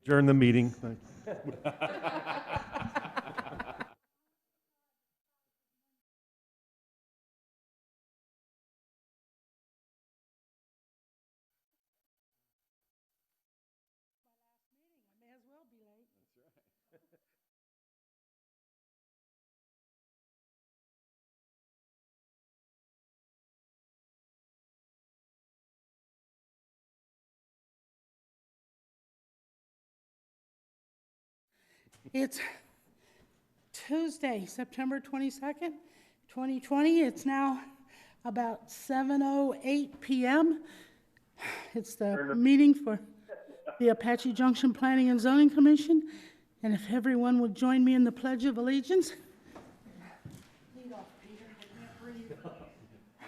Adjourn the meeting. Thank you. May as well be late. It's Tuesday, September 22nd, 2020. It's now about 7:08 p.m. It's the meeting for the Apache Junction Planning and Zoning Commission. And if everyone would join me in the Pledge of Allegiance. Lead off, Peter. I can't breathe. I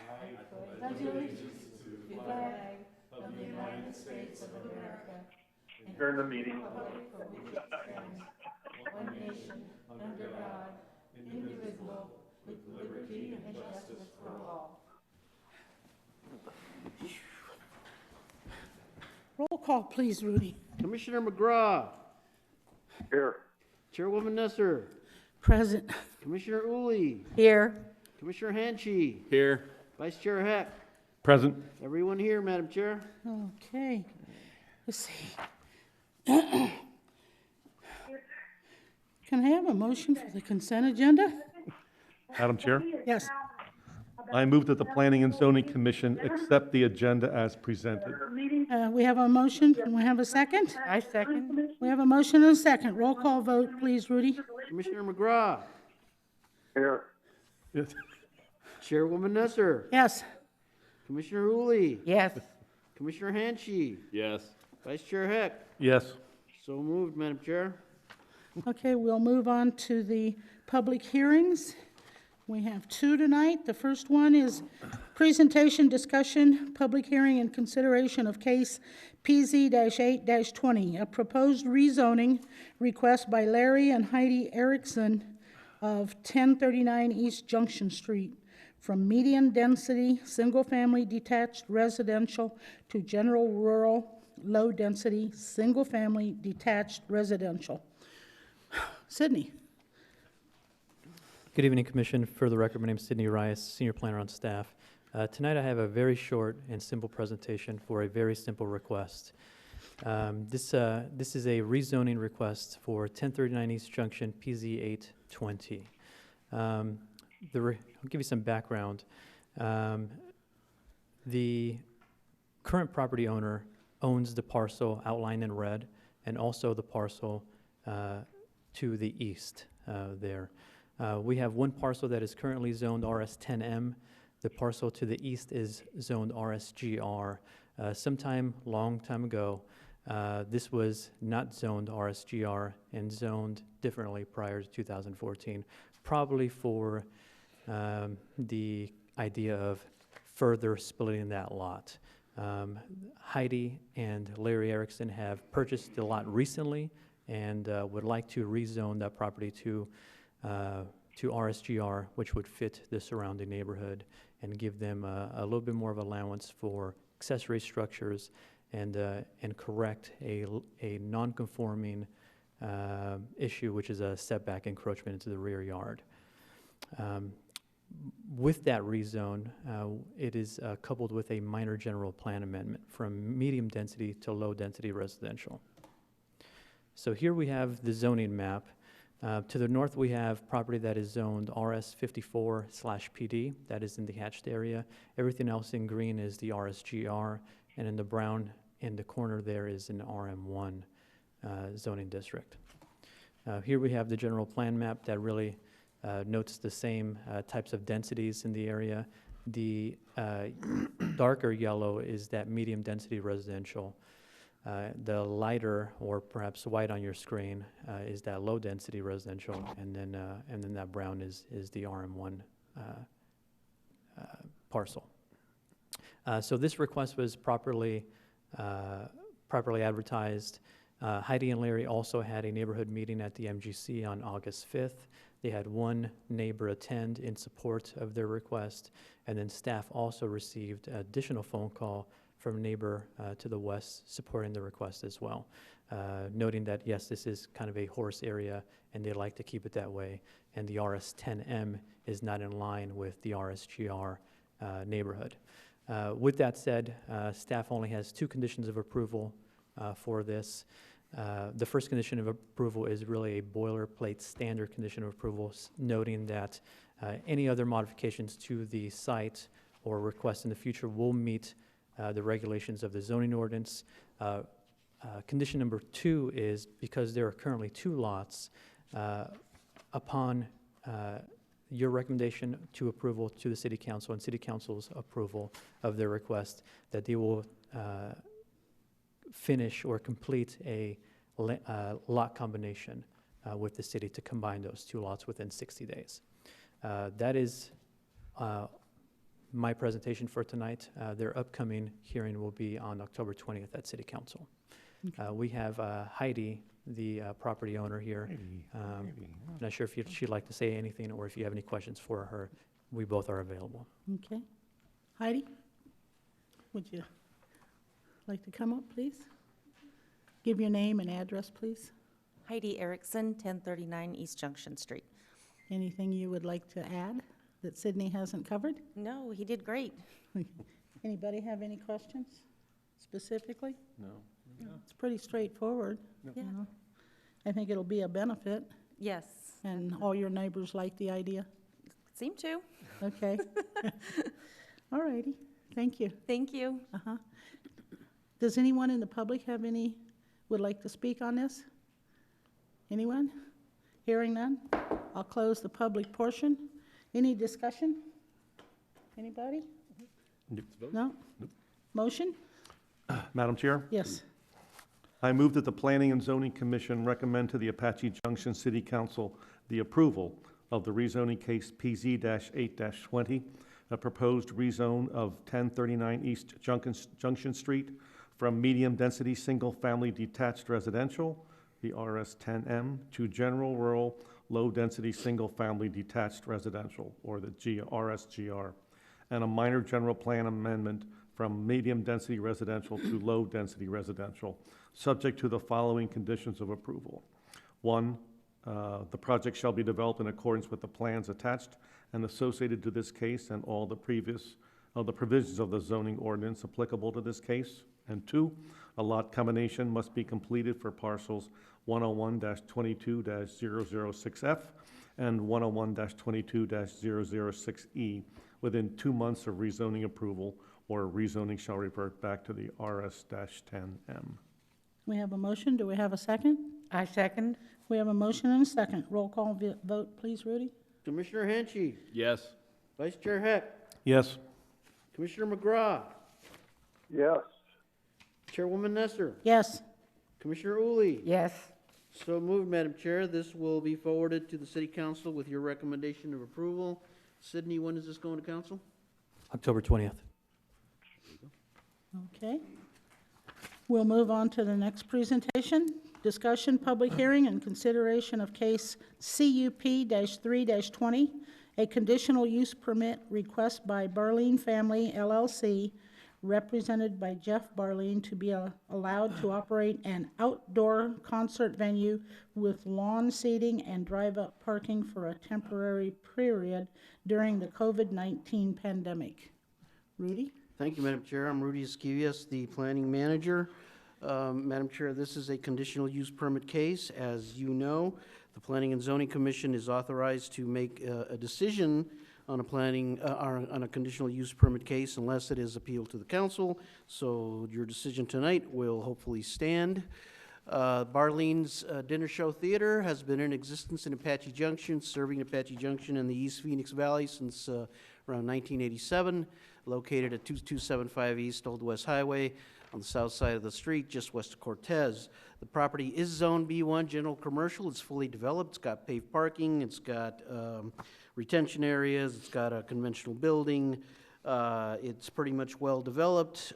pledge allegiance to the flag of the United States of America. Adjourn the meeting. For which it stands, one nation, under God, indivisible, with liberty and justice for all. Roll call, please, Rudy. Commissioner McGraw. Here. Chairwoman Nesser. Present. Commissioner Uli. Here. Commissioner Hanchey. Here. Vice Chair Heck. Present. Everyone here, Madam Chair. Okay. Let's see. Can I have a motion for the consent agenda? Madam Chair, Yes. I move that the Planning and Zoning Commission accept the agenda as presented. We have a motion. Can we have a second? I second. We have a motion and a second. Roll call vote, please, Rudy. Commissioner McGraw. Here. Chairwoman Nesser. Yes. Commissioner Uli. Yes. Commissioner Hanchey. Yes. Vice Chair Heck. Yes. So moved, Madam Chair. Okay, we'll move on to the public hearings. We have two tonight. The first one is presentation, discussion, public hearing, and consideration of case PZ-8-20, a proposed rezoning request by Larry and Heidi Erickson of 1039 East Junction Street from medium density, single-family detached residential to general rural, low-density, single-family detached residential. Sydney. Good evening, Commission. For the record, my name is Sidney Rias, Senior Planner on staff. Tonight I have a very short and simple presentation for a very simple request. This is a rezoning request for 1039 East Junction, PZ 820. I'll give you some background. The current property owner owns the parcel outlined in red and also the parcel to the east there. We have one parcel that is currently zoned RS10M. The parcel to the east is zoned RSGR. Long time ago, this was not zoned RSGR and zoned differently prior to 2014, probably for the idea of further splitting that lot. Heidi and Larry Erickson have purchased the lot recently and would like to rezone that property to RSGR, which would fit the surrounding neighborhood and give them a little bit more of allowance for accessory structures and correct a non-conforming issue, which is a setback encroachment into the rear yard. With that rezone, it is coupled with a minor general plan amendment from medium density to low density residential. So here we have the zoning map. To the north, we have property that is zoned RS54/PD, that is in the hatched area. Everything else in green is the RSGR, and in the brown in the corner there is an RM1 zoning district. Here we have the general plan map that really notes the same types of densities in the area. The darker yellow is that medium density residential. The lighter, or perhaps white on your screen, is that low density residential, and then that brown is the RM1 parcel. So this request was properly advertised. Heidi and Larry also had a neighborhood meeting at the MGC on August 5th. They had one neighbor attend in support of their request, and then staff also received additional phone call from a neighbor to the west supporting the request as well. noting that, yes, this is kind of a horse area, and they like to keep it that way, and the RS10M is not in line with the RSGR neighborhood. With that said, staff only has 2 conditions of approval for this. The first condition of approval is really a boilerplate standard condition of approval, noting that any other modifications to the site or requests in the future will meet the regulations of the zoning ordinance. Condition number 2 is because there are currently 2 lots, upon your recommendation to approval to the City Council and City Council's approval of their request, that they will finish or complete a lot combination with the city to combine those 2 lots within 60 days. That is my presentation for tonight. Their upcoming hearing will be on October 20th at City Council. We have Heidi, the property owner here. Not sure if she'd like to say anything or if you have any questions for her. We both are available. Okay. Heidi, would you like to come up, please? Give your name and address, please. Heidi Erickson, 1039 East Junction Street. Anything you would like to add that Sydney hasn't covered? No, he did great. Anybody have any questions specifically? No. It's pretty straightforward. Yeah. You know. I think it'll be a benefit, Yes, and all your neighbors like the idea. seem to. Okay. All righty. Thank you. Thank you. Does anyone in the public would like to speak on this? Anyone? Hearing none, I'll close the public portion. Any discussion? Anybody? No? Motion? Madam Chair, Yes. I move that the Planning and Zoning Commission recommend to the Apache Junction City Council the approval of the rezoning case PZ-8-20, a proposed rezone of 1039 East Junction Street from medium-density single-family detached residential, the RS10M, to general rural low-density single-family detached residential, or the RSGR, and a minor general plan amendment from medium-density residential to low-density residential, subject to the following conditions of approval. 1, the project shall be developed in accordance with the plans attached and associated to this case and all the provisions of the zoning ordinance applicable to this case. And 2, a lot combination must be completed for parcels 101-22-006F and 101-22-006E within 2 months of rezoning approval, or rezoning shall revert back to the RS-10M. We have a motion. Do we have a second? I second. We have a motion and a second. Roll call vote, please, Rudy. Commissioner Henshey, Yes. Vice Chair Heck, Yes. Commissioner McGraw, Yes. Chairwoman Nesser, Yes. Commissioner Uli. Yes. So moved, Madam Chair. This will be forwarded to the City Council with your recommendation of approval. Sydney, when is this going to council? October 20th. Okay. We'll move on to the next presentation. Discussion, public hearing, and consideration of case CUP-3-20, a conditional use permit request by Barleen Family LLC, represented by Jeff Barleen, to be allowed to operate an outdoor concert venue with lawn seating and drive-up parking for a temporary period during the COVID-19 pandemic. Rudy? Thank you, Madam Chair. I'm Rudy Esquivias, the planning manager. Madam Chair, this is a conditional use permit case. As you know, the Planning and Zoning Commission is authorized to make a decision on a on a conditional use permit case unless it is appealed to the council. So your decision tonight will hopefully stand. Barleen's Dinner Show Theater has been in existence in Apache Junction, serving Apache Junction in the East Phoenix Valley since around 1987, located at 2275 East Old West Highway on the south side of the street, just west of Cortez. The property is Zone B1, general commercial. It's fully developed. It's got paved parking. It's got retention areas. It's got a conventional building. It's pretty much well developed.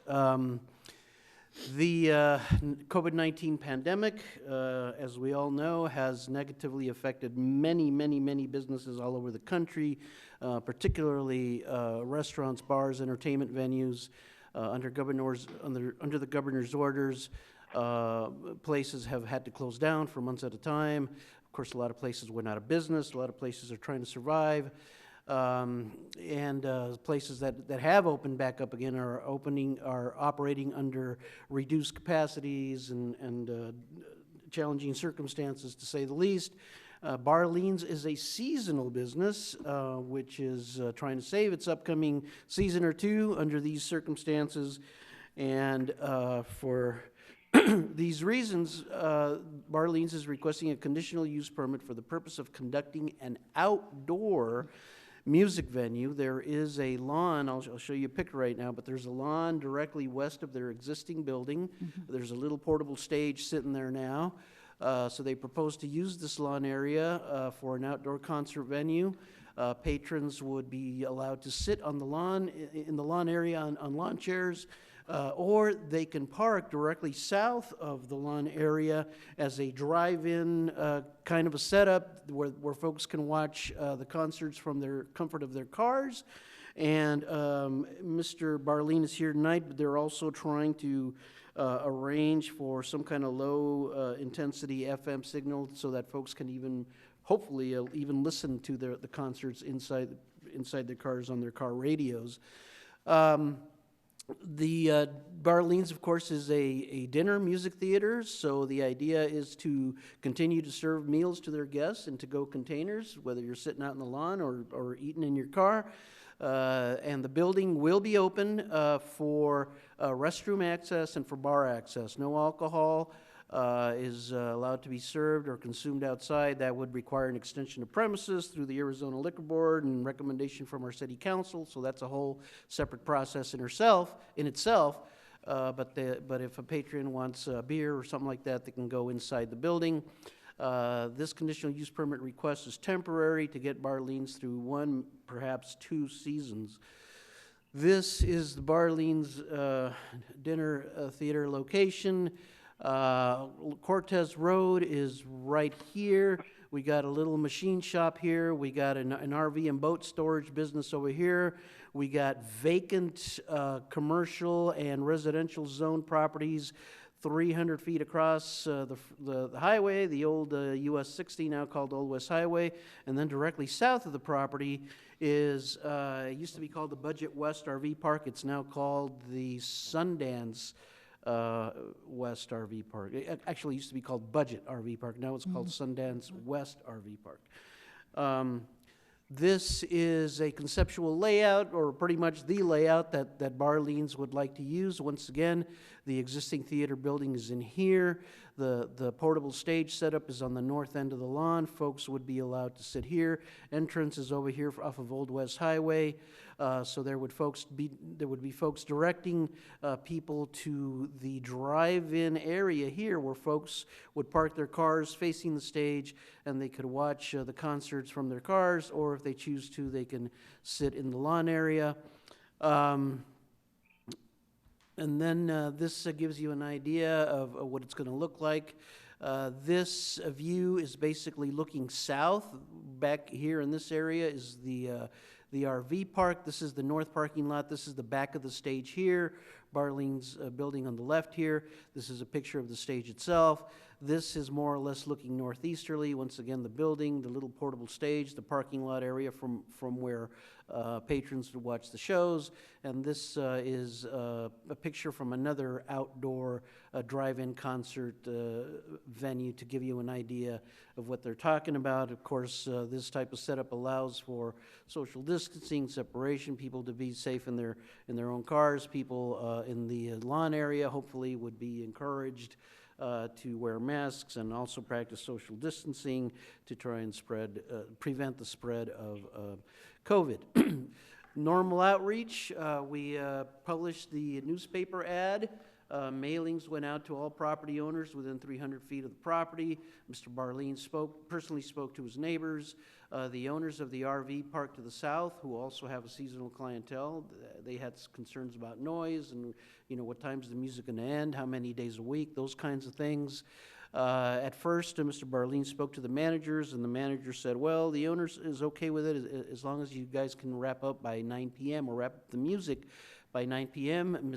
The COVID-19 pandemic, as we all know, has negatively affected many businesses all over the country, particularly restaurants, bars, entertainment venues. Under the governor's orders, Places have had to close down for months at a time. Of course, a lot of places went out of business. A lot of places are trying to survive. Places that have opened back up again are operating under reduced capacities and challenging circumstances, to say the least. Barleens is a seasonal business, which is trying to save its upcoming season or two under these circumstances. And for these reasons, Barleens is requesting a conditional use permit for the purpose of conducting an outdoor music venue. There is a lawn, I'll show you a picture right now, but there's a lawn directly west of their existing building. There's a little portable stage sitting there now. So they propose to use this lawn area for an outdoor concert venue. Patrons would be allowed to sit on the lawn, in the lawn area on lawn chairs, or they can park directly south of the lawn area as a drive-in kind of a setup where folks can watch the concerts from their comfort of their cars. And Mr. Barleen is here tonight, but they're also trying to arrange for some kind of low intensity FM signal so that folks can hopefully even listen to the concerts inside their cars on their car radios. The Barleens, of course, is a dinner music theater, so the idea is to continue to serve meals to their guests in to-go containers, whether you're sitting out in the lawn or eating in your car. And the building will be open for restroom access and for bar access. No alcohol is allowed to be served or consumed outside. That would require an extension of premises through the Arizona Liquor Board and recommendation from our city council, so that's a whole separate process in itself. But if a patron wants a beer or something like that, they can go inside the building. This conditional use permit request is temporary to get Barleens through one, perhaps 2 seasons. This is the Barleens dinner theater location. Cortez Road is right here. We got a little machine shop here. We got an RV and boat storage business over here. We got vacant commercial and residential zone properties 300 feet across the highway, the old US 60, now called Old West Highway. And then directly south of the property is, it used to be called the Budget West RV Park. It's now called the Sundance West RV Park. It actually used to be called Budget RV Park. Now it's called Sundance West RV Park. This is a conceptual layout, or pretty much the layout that Barleens would like to use. Once again, the existing theater building is in here. The portable stage setup is on the north end of the lawn. Folks would be allowed to sit here. Entrance is over here off of Old West Highway. So there would be folks directing people to the drive-in area here, where folks would park their cars facing the stage, and they could watch the concerts from their cars, or if they choose to, they can sit in the lawn area. And then this gives you an idea of what it's going to look like. This view is basically looking south. Back here in this area is the RV park. This is the north parking lot. This is the back of the stage here. Barleen's building on the left here. This is a picture of the stage itself. This is more or less looking northeasterly. Once again, the building, the little portable stage, the parking lot area from where patrons would watch the shows. And this is a picture from another outdoor drive-in concert venue to give you an idea of what they're talking about. Of course, this type of setup allows for social distancing, separation, people to be safe in their own cars. People in the lawn area hopefully would be encouraged to wear masks and also practice social distancing to try and prevent the spread of COVID. Normal outreach, we published the newspaper ad. Mailings went out to all property owners within 300 feet of the property. Mr. Barleen personally spoke to his neighbors. The owners of the RV park to the south, who also have a seasonal clientele, they had concerns about noise and, what time's the music going to end, how many days a week, those kinds of things. At first, Mr. Barleen spoke to the managers, and the manager said, well, the owners is okay with it as long as you guys can wrap up by 9 p.m. or wrap up the music by 9 p.m.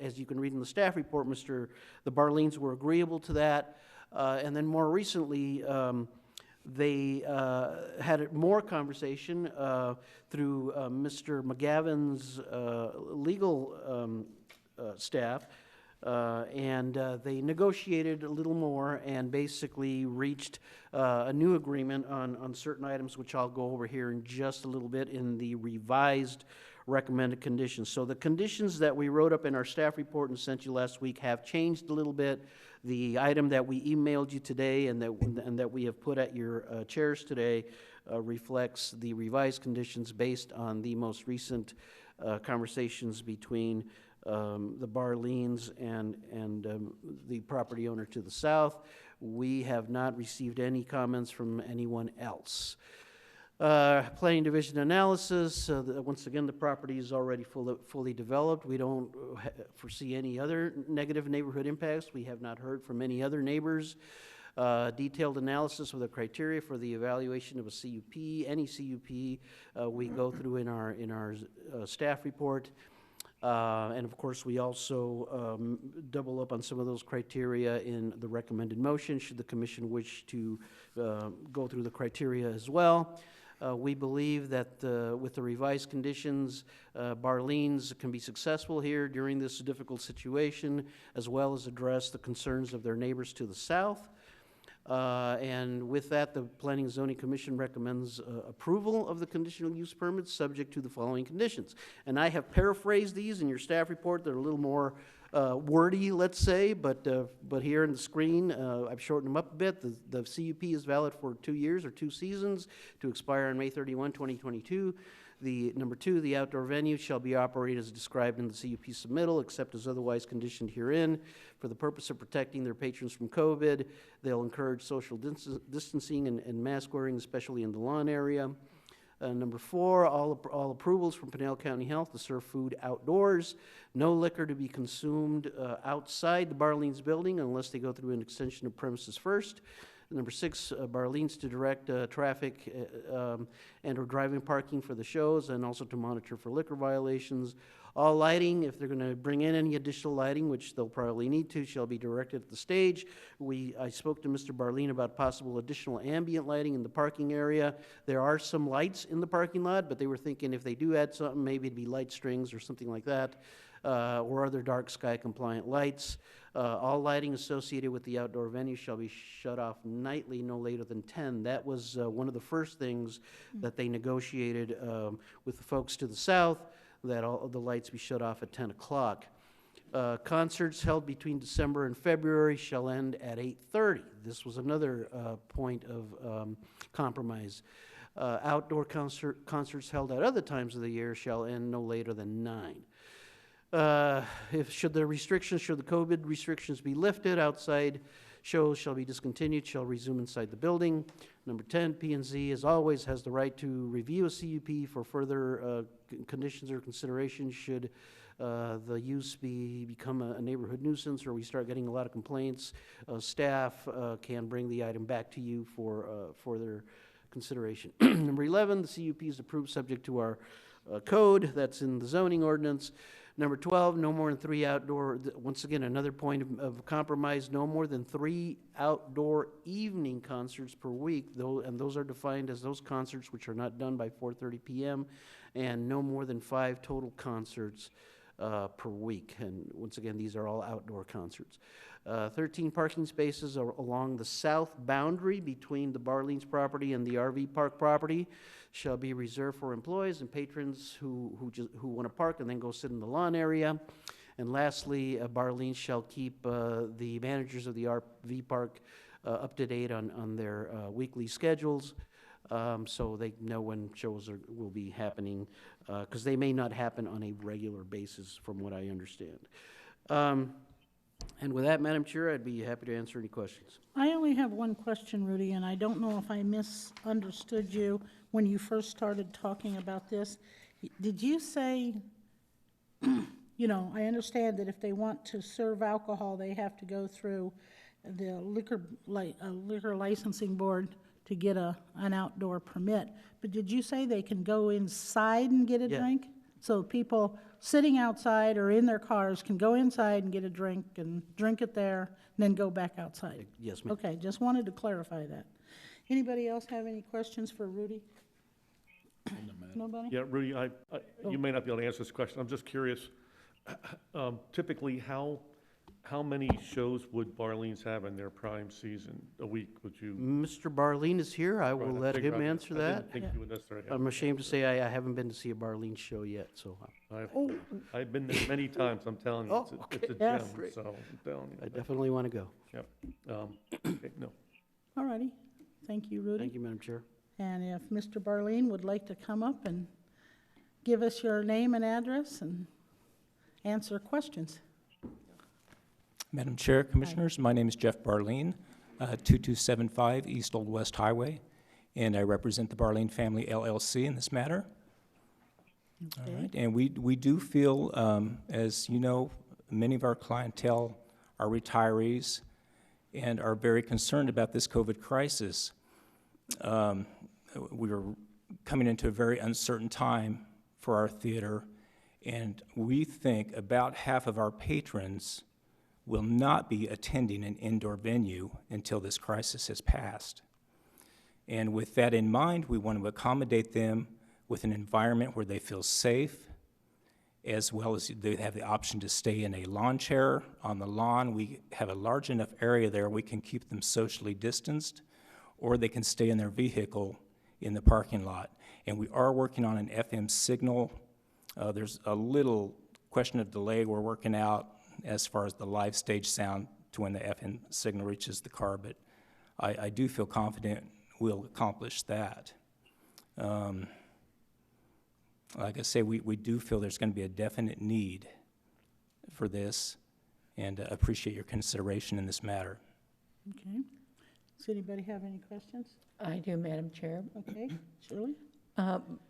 As you can read in the staff report, the Barleens were agreeable to that. And then more recently, they had more conversation through Mr. McGavin's legal staff, and they negotiated a little more and basically reached a new agreement on certain items, which I'll go over here in just a little bit in the revised recommended conditions. So the conditions that we wrote up in our staff report and sent you last week have changed a little bit. The item that we emailed you today and that we have put at your chairs today reflects the revised conditions based on the most recent conversations between the Barleens and the property owner to the south. We have not received any comments from anyone else. Planning division analysis, once again, the property is already fully developed. We don't foresee any other negative neighborhood impacts. We have not heard from any other neighbors. Detailed analysis of the criteria for the evaluation of a CUP, any CUP, we go through in our staff report. And of course, we also double up on some of those criteria in the recommended motion, should the commission wish to go through the criteria as well. We believe that with the revised conditions, Barleens can be successful here during this difficult situation, as well as address the concerns of their neighbors to the south. And with that, the Planning and Zoning Commission recommends approval of the conditional use permits subject to the following conditions. And I have paraphrased these in your staff report. They're a little more wordy, let's say, but here on the screen, I've shortened them up a bit. The CUP is valid for 2 years or 2 seasons to expire on May 31, 2022. Number 2, the outdoor venue shall be operated as described in the CUP submittal, except as otherwise conditioned herein. For the purpose of protecting their patrons from COVID, they'll encourage social distancing and mask wearing, especially in the lawn area. Number 4, all approvals from Pinal County Health to serve food outdoors. No liquor to be consumed outside the Barleens building unless they go through an extension of premises first. Number 6, Barleens to direct traffic and or driving parking for the shows, and also to monitor for liquor violations. All lighting, if they're going to bring in any additional lighting, which they'll probably need to, shall be directed at the stage. I spoke to Mr. Barleen about possible additional ambient lighting in the parking area. There are some lights in the parking lot, but they were thinking if they do add something, maybe it'd be light strings or something like that, or other dark sky compliant lights. All lighting associated with the outdoor venue shall be shut off nightly, no later than 10. That was one of the first things that they negotiated with the folks to the south, that all of the lights be shut off at 10 o'clock. Concerts held between December and February shall end at 8:30. This was another point of compromise. Outdoor concerts held at other times of the year shall end no later than 9. Should the COVID restrictions be lifted, outside shows shall be discontinued, shall resume inside the building. Number 10, P&Z, as always, has the right to review a CUP for further conditions or considerations should the use become a neighborhood nuisance or we start getting a lot of complaints. Staff can bring the item back to you for further consideration. Number 11, the CUP is approved subject to our code. That's in the zoning ordinance. Number 12, no more than 3 outdoor, once again, another point of compromise, no more than 3 outdoor evening concerts per week, and those are defined as those concerts which are not done by 4:30 p.m., and no more than 5 total concerts per week. And once again, these are all outdoor concerts. 13 parking spaces are along the south boundary between the Barleens property and the RV park property shall be reserved for employees and patrons who want to park and then go sit in the lawn area. And lastly, Barleens shall keep the managers of the RV park up to date on their weekly schedules, so they know when shows will be happening, because they may not happen on a regular basis from what I understand. And with that, Madam Chair, I'd be happy to answer any questions. I only have one question, Rudy, and I don't know if I misunderstood you when you first started talking about this. Did you say, I understand that if they want to serve alcohol, they have to go through the liquor licensing board to get an outdoor permit. But did you say they can go inside and get a Yeah. drink? So people sitting outside or in their cars can go inside and get a drink and drink it there, and then go back outside. Yes, ma'am. Okay, just wanted to clarify that. Anybody else have any questions for Rudy? Nobody? Yeah, Rudy, you may not be able to answer this question. I'm just curious. Typically, how many shows would Barleens have in their prime season a week? Would you? Mr. Barleen is here. I will Right, I let figured him I- answer I that. didn't think you would necessarily have. I'm ashamed to say I haven't been to see a Barleen show yet, so Oh. I've been there many times, I'm telling you. Oh, It's a Yes. gem, Great. so I'm telling you. I definitely want to go. Okay, no. All righty. Thank you, Rudy. Thank you, Madam Chair. And if Mr. Barleen would like to come up and give us your name and address and answer questions. Madam Chair, Commissioners, my name is Jeff Barleen, 2275 East Old West Highway, and I represent the Barleen Family LLC in this matter. All Okay. right, and we do feel, as you know, many of our clientele are retirees and are very concerned about this COVID crisis. We are coming into a very uncertain time for our theater, and we think about half of our patrons will not be attending an indoor venue until this crisis has passed. And with that in mind, we want to accommodate them with an environment where they feel safe, as well as they have the option to stay in a lawn chair on the lawn. We have a large enough area there we can keep them socially distanced, or they can stay in their vehicle in the parking lot. And we are working on an FM signal. There's a little question of delay we're working out as far as the live stage sound to when the FM signal reaches the car, but I do feel confident we'll accomplish that. Like I say, we do feel there's going to be a definite need for this, and appreciate your consideration in this matter. Okay. Does anybody have any questions? I do, Madam Chair. Okay, Shirley?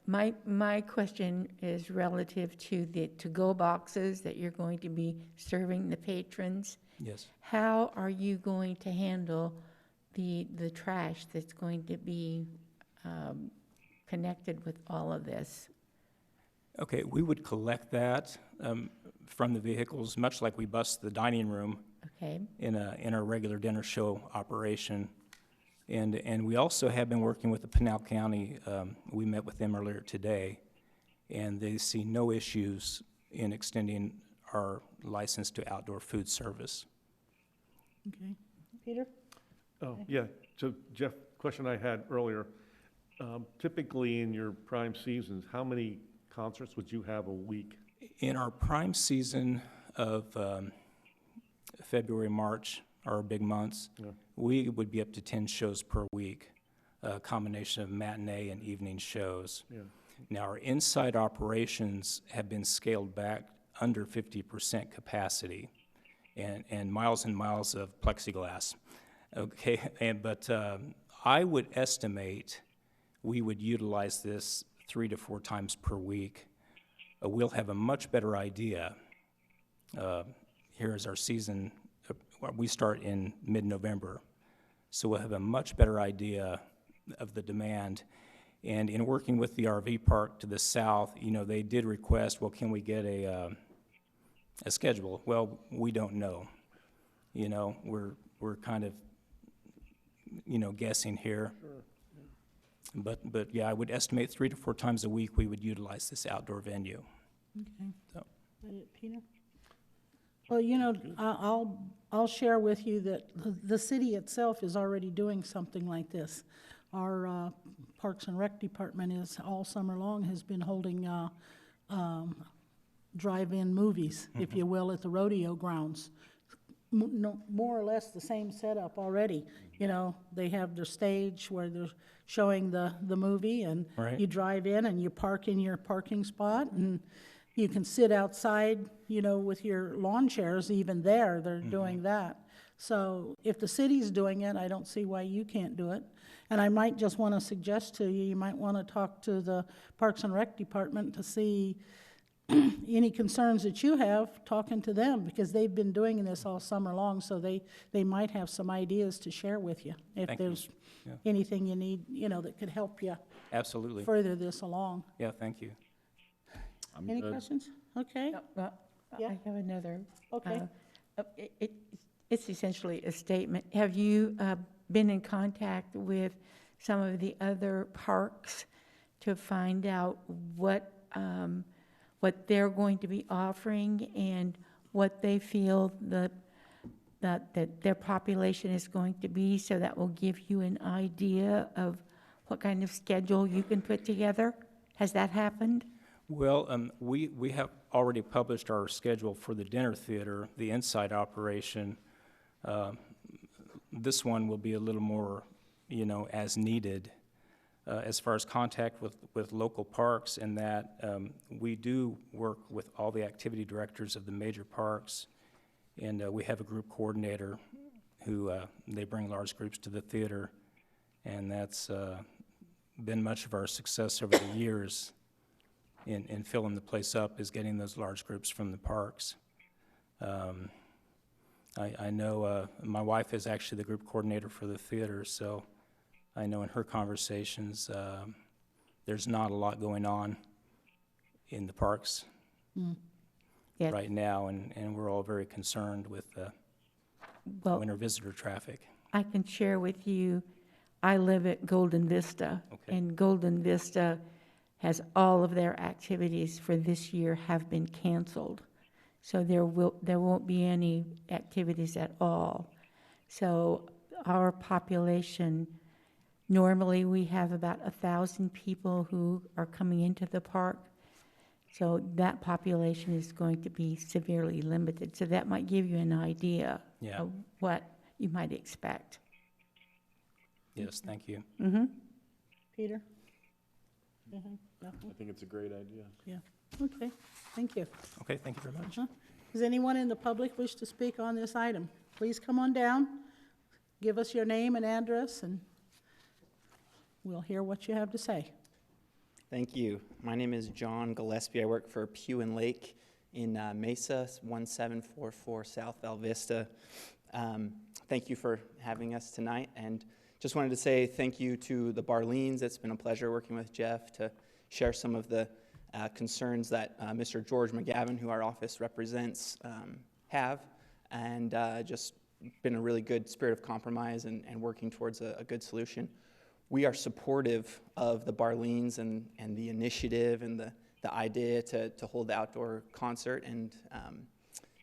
My question is relative to the to-go boxes that you're going to be serving the patrons. Yes. How are you going to handle the trash that's going to be connected with all of this? Okay, we would collect that from the vehicles, much like we bus the dining room Okay, in our regular dinner show operation. And we also have been working with the Pinal County. We met with them earlier today, and they see no issues in extending our license to outdoor food service. Okay. Peter? Oh, yeah, so Jeff, question I had earlier, typically in your prime seasons, how many concerts would you have a week? In our prime season of February, March, our big months, Yeah. we would be up to 10 shows per week, a combination of matinee and evening shows. Yeah. Now, our inside operations have been scaled back under 50% capacity, and miles of plexiglass. Okay, but I would estimate we would utilize this 3 to 4 times per week. We'll have a much better idea. Here is our season. We start in mid-November, so we'll have a much better idea of the demand. And in working with the RV park to the south, you know, they did request, well, can we get a schedule? Well, we don't know. You know, we're kind of, you know, guessing here. But yeah, I would estimate 3 to 4 times a week we would utilize this outdoor venue. Okay. So. Is that it, Peter? Well, you know, I'll share with you that the city itself is already doing something like this. Our Parks and Rec Department is, all summer long, has been holding drive-in movies, if you will, at the rodeo grounds. More or less the same setup already. You know, they have their stage where they're showing the movie, and Right. you drive in and you park in your parking spot, and you can sit outside, you know, with your lawn chairs. Even there, they're doing that. So if the city's doing it, I don't see why you can't do it. And I might just want to suggest to you, you might want to talk to the Parks and Rec Department to see any concerns that you have, talking to them, because they've been doing this all summer long, so they might have some ideas to share with you. If Thank you. there's Yeah. anything you need, you know, that could help you Absolutely. further this along. Yeah, thank you. I'm Any good. questions? Okay, Yeah. I have another. okay. It's essentially a statement. Have you been in contact with some of the other parks to find out what they're going to be offering and what they feel that their population is going to be, so that will give you an idea of what kind of schedule you can put together? Has that happened? Well, we have already published our schedule for the dinner theater, the inside operation. This one will be a little more, as needed. As far as contact with local parks, and that we do work with all the activity directors of the major parks, and we have a group coordinator who they bring large groups to the theater, and that's been much of our success over the years in filling the place up, is getting those large groups from the parks. I know my wife is actually the group coordinator for the theater, so I know in her conversations, there's not a lot going on in the parks Yes. right now, and we're all very concerned with Well, winter visitor traffic. I can share with you, I live at Golden Vista, Okay. and Golden Vista has all of their activities for this year have been canceled. So there won't be any activities at all. So our population, normally we have about 1,000 people who are coming into the park. So that population is going to be severely limited. So that might give you an idea Yeah. of what you might expect. Yes, thank you. Peter? Mhm. No? I think it's a great idea. Yeah, okay, thank you. Okay, thank you very much. Does anyone in the public wish to speak on this item? Please come on down, give us your name and address, and we'll hear what you have to say. Thank you. My name is John Gillespie. I work for Pew and Lake in Mesa, 1744 South Val Vista. Thank you for having us tonight, and just wanted to say thank you to the Barleens. It's been a pleasure working with Jeff to share some of the concerns that Mr. George McGavin, who our office represents, have, and just been a really good spirit of compromise and working towards a good solution. We are supportive of the Barleens and the initiative and the idea to hold the outdoor concert, and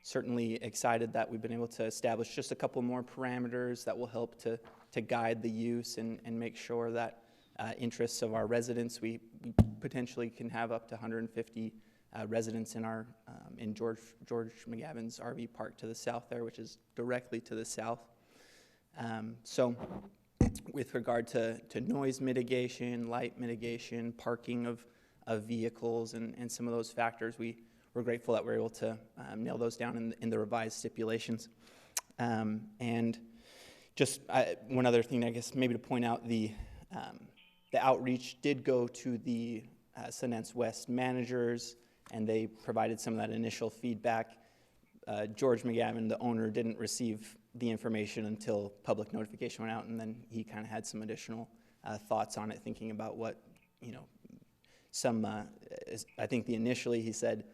certainly excited that we've been able to establish just a couple more parameters that will help to guide the use and make sure that interests of our residents, we potentially can have up to 150 residents in our in George McGavin's RV park to the south there, which is directly to the south. So with regard to noise mitigation, light mitigation, parking of vehicles, and some of those factors, we're grateful that we're able to nail those down in the revised stipulations. And just one other thing, I guess, maybe to point out, the outreach did go to the Sundance West managers, and they provided some of that initial feedback. George McGavin, the owner, didn't receive the information until public notification went out, and then he kind of had some additional thoughts on it, thinking about what, some, I think initially he said,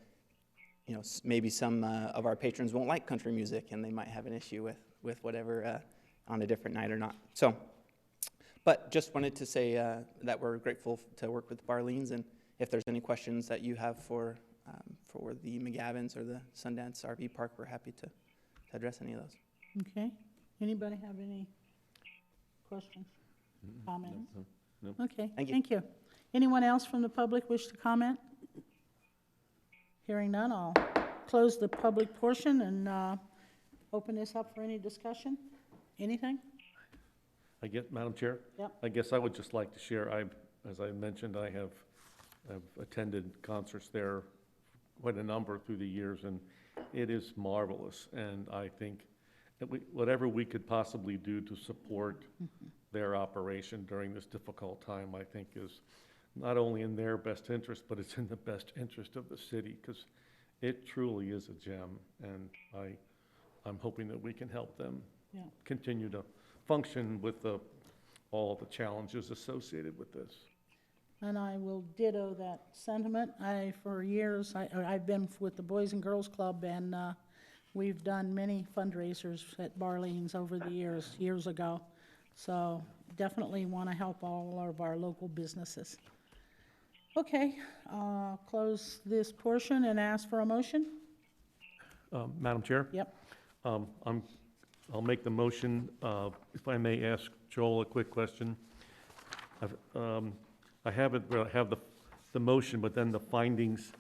maybe some of our patrons won't like country music, and they might have an issue with whatever on a different night or not. So, but just wanted to say that we're grateful to work with Barleens, and if there's any questions that you have for the McGavins or the Sundance RV Park, we're happy to address any of those. Okay, anybody have any questions, comments? No. Okay, Thank you. thank you. Anyone else from the public wish to comment? Hearing none, I'll close the public portion and open this up for any discussion. Anything? Madam Chair? Yep. I guess I would just like to share, as I mentioned, I've attended concerts there, quite a number through the years, and it is marvelous. And I think that whatever we could possibly do to support their operation during this difficult time, I think is not only in their best interest, but it's in the best interest of the city, because it truly is a gem, and I'm hoping that we can help them continue to function with all the challenges associated with this. And I will ditto that sentiment. For years, I've been with the Boys and Girls Club, and we've done many fundraisers at Barleen's over the years ago. So definitely want to help all of our local businesses. Okay, close this portion and ask for a motion. Madam Chair? Yep. I'll make the motion. If I may ask Joel a quick question. I have the motion, but then the findings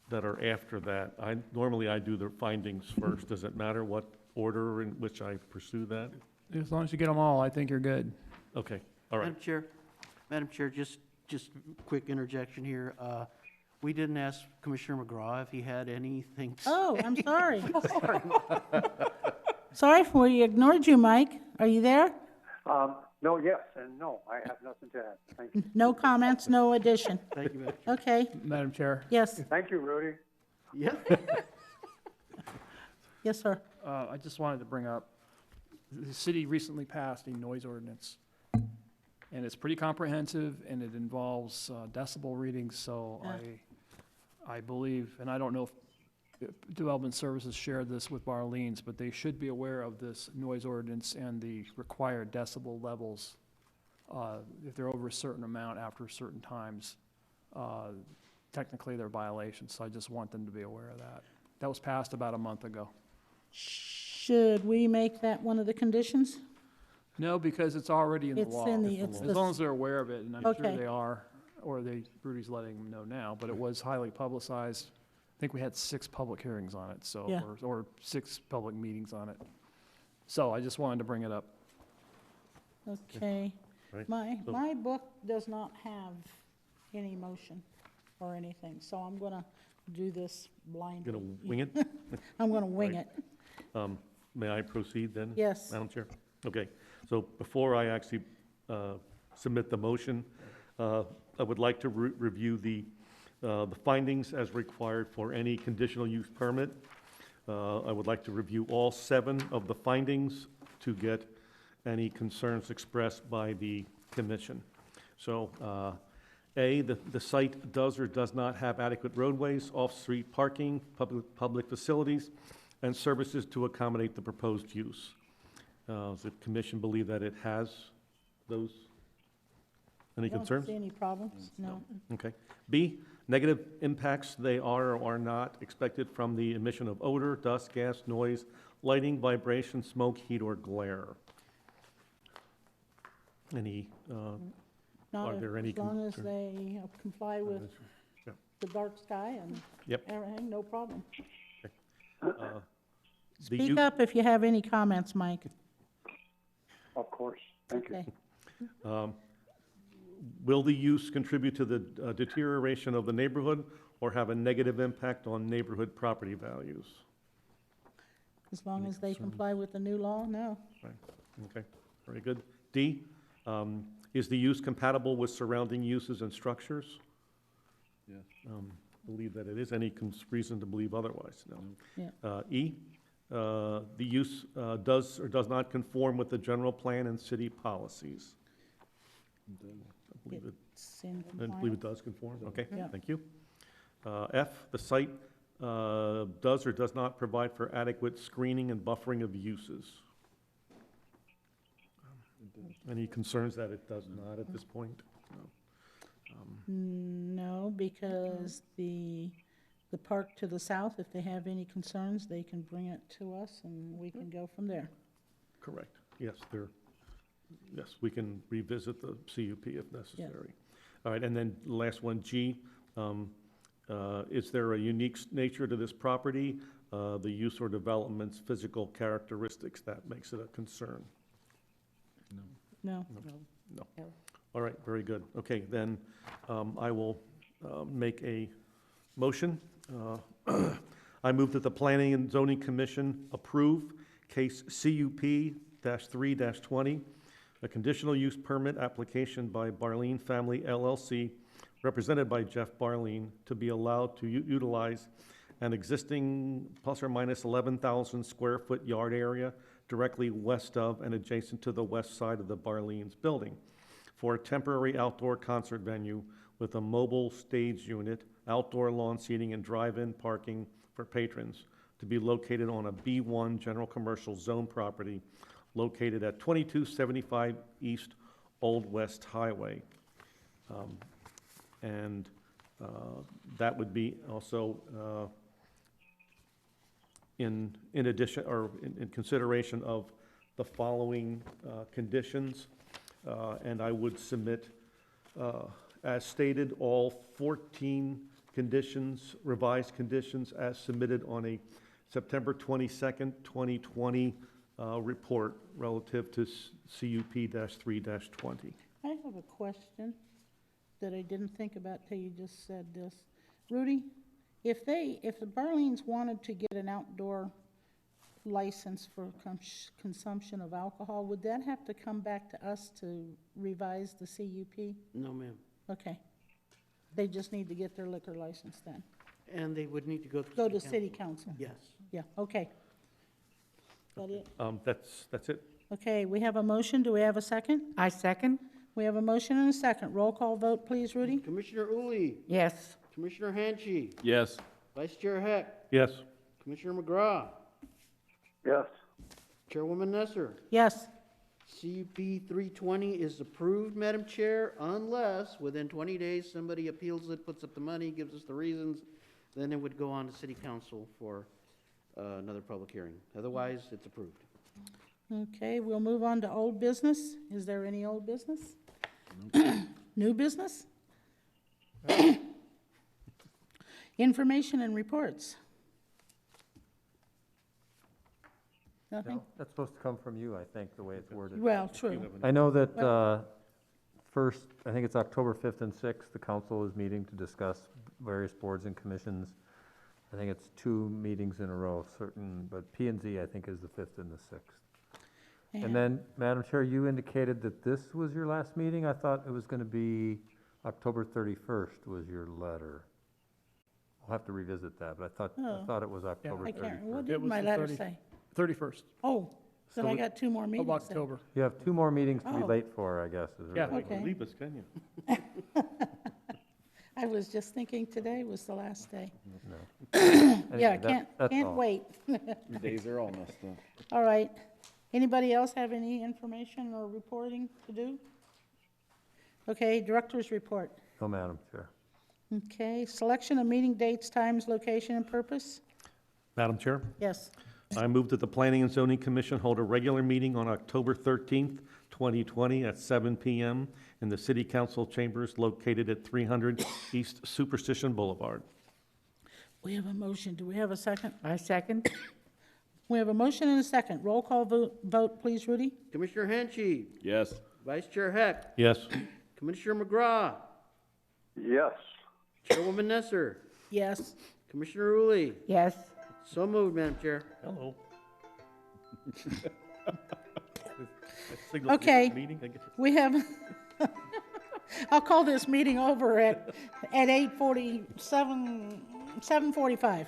that are after that. Normally I do the findings first. Does it matter what order in which I pursue that? As long as you get them all, I think you're good. Okay, all right. Madam Chair, just quick interjection here. We didn't ask Commissioner McGraw if he had anything. Oh, I'm sorry. Sorry, we ignored you, Mike. Are you there? No, yes, and no, I have nothing to add. Thank you. No comments, no addition. Thank you, Madam. Okay, Madam Chair, yes, Thank you, Rudy. Yeah. yes, sir. I just wanted to bring up, the city recently passed a noise ordinance. And it's pretty comprehensive, and it involves decibel readings, so Yeah. I believe, and I don't know if Development Services shared this with Barleens, but they should be aware of this noise ordinance and the required decibel levels. If they're over a certain amount after certain times, technically they're violations, so I just want them to be aware of that. That was passed about a month ago. Should we make that one of the conditions? No, because it's already in the It's law. in the, it's As long as the, they're aware of it, and I'm sure Okay. they are, or Rudy's letting them know now, but it was highly publicized. I think we had 6 public hearings on it, so, Yeah. or 6 public meetings on it. So I just wanted to bring it up. okay. Right. So- My book does not have any motion or anything, so I'm gonna do this blindly. Gonna wing it? I'm gonna wing Right. it. May I proceed then? Yes. Madam Chair? Okay, so before I actually submit the motion, I would like to review the findings as required for any conditional use permit. I would like to review all 7 of the findings to get any concerns expressed by the commission. So, A, the site does or does not have adequate roadways, off-street parking, public facilities, and services to accommodate the proposed use. Does the commission believe that it has those? Any concerns? Don't see any problems, no. Okay. B, negative impacts, they are or are not expected from the emission of odor, dust, gas, noise, lighting, vibration, smoke, heat, or glare. Any, Not Are there any as long as concern- they comply with yeah. the dark sky and Yep. everything, no problem. the Speak u- up if you have any comments, Mike. Of course. Thank you. Okay. Will the use contribute to the deterioration of the neighborhood or have a negative impact on neighborhood property values? As long as they comply with the new law, no. Okay, very good. D, is the use compatible with surrounding uses and structures? Yes. Believe that it is. Any reason to believe otherwise? No. Yeah. E, the use does or does not conform with the general plan and city policies. I believe it, It's in I believe compliance. it does conform. Okay, Yeah. thank you. F, the site does or does not provide for adequate screening and buffering of uses. Any concerns that it does not at this point? No. No, because the park to the south, if they have any concerns, they can bring it to us and we can go from there. Correct. Yes, yes, we can revisit the CUP if necessary. All right, and then last one, G, is there a unique nature to this property, the use or development's physical characteristics that makes it a concern? No. No. All right, very good. Okay, then I will make a motion. I move that the Planning and Zoning Commission approve case CUP-3-20, a conditional use permit application by Barleen Family LLC, represented by Jeff Barleen, to be allowed to utilize an existing plus or minus 11,000 square foot yard area directly west of and adjacent to the west side of the Barleen's building for a temporary outdoor concert venue with a mobile stage unit, outdoor lawn seating, and drive-in parking for patrons to be located on a B1 General Commercial Zone property located at 2275 East Old West Highway. And that would be also in addition, or in consideration of the following conditions. And I would submit, as stated, all 14 conditions, revised conditions as submitted on a September 22nd, 2020 report relative to CUP-3-20. I have a question that I didn't think about till you just said this. Rudy, if the Barleens wanted to get an outdoor license for consumption of alcohol, would that have to come back to us to revise the CUP? No, ma'am. Okay. They just need to get their liquor license then? And they would need to go to Go to city council? Yes. Yeah, okay. That it? That's it. Okay, we have a motion. Do we have a second? I second. We have a motion and a second. Roll call vote, please, Rudy? Commissioner Uli, Yes. Commissioner Hanchey, Yes. Vice Chair Heck, Yes. Commissioner McGraw, Yes. Chairwoman Nesser. Yes. CUP 320 is approved, Madam Chair, unless within 20 days somebody appeals it, puts up the money, gives us the reasons, then it would go on to city council for another public hearing. Otherwise, it's approved. Okay, we'll move on to old business. Is there any old business? New business? Information and reports. Nothing? That's supposed to come from you, I think, the way it's worded. Well, true. I know that first, I think it's October 5th and 6th, the council is meeting to discuss various boards and commissions. I think it's 2 meetings in a row, certain, but P and Z, I think, is the 5th and the 6th. And then, Madam Chair, you indicated that this was your last meeting? I thought it was going to be October 31st was your letter. I'll have to revisit that, but I thought it was October I 31st. can't, what It did was my the letter 30 say? 31st Oh, then So I we- got 2 more of meetings then. October. You have 2 more meetings to be Oh. late for, I guess. Is Yeah. right? Okay. Leave us, can you? I was just thinking today was the last day. No. Yeah, Anyway, that's can't all. wait. Your days are all messed up. All right. Anybody else have any information or reporting to do? Okay, director's report. No, Madam Chair. Okay, selection of meeting dates, times, location, and purpose? Madam Chair, Yes. I move that the Planning and Zoning Commission hold a regular meeting on October 13th, 2020 at 7 p.m. in the City Council chambers located at 300 East Superstition Boulevard. We have a motion. Do we have a second? I second. We have a motion and a second. Roll call vote, please, Rudy? Commissioner Hanchey, Yes. Vice Chair Heck, Yes. Commissioner McGraw, Yes. Chairwoman Nesser, Yes. Commissioner Uli. Yes. So moved, Madam Chair. Hello. Okay. Meeting, I guess. We have, I'll call this meeting over at 7:45.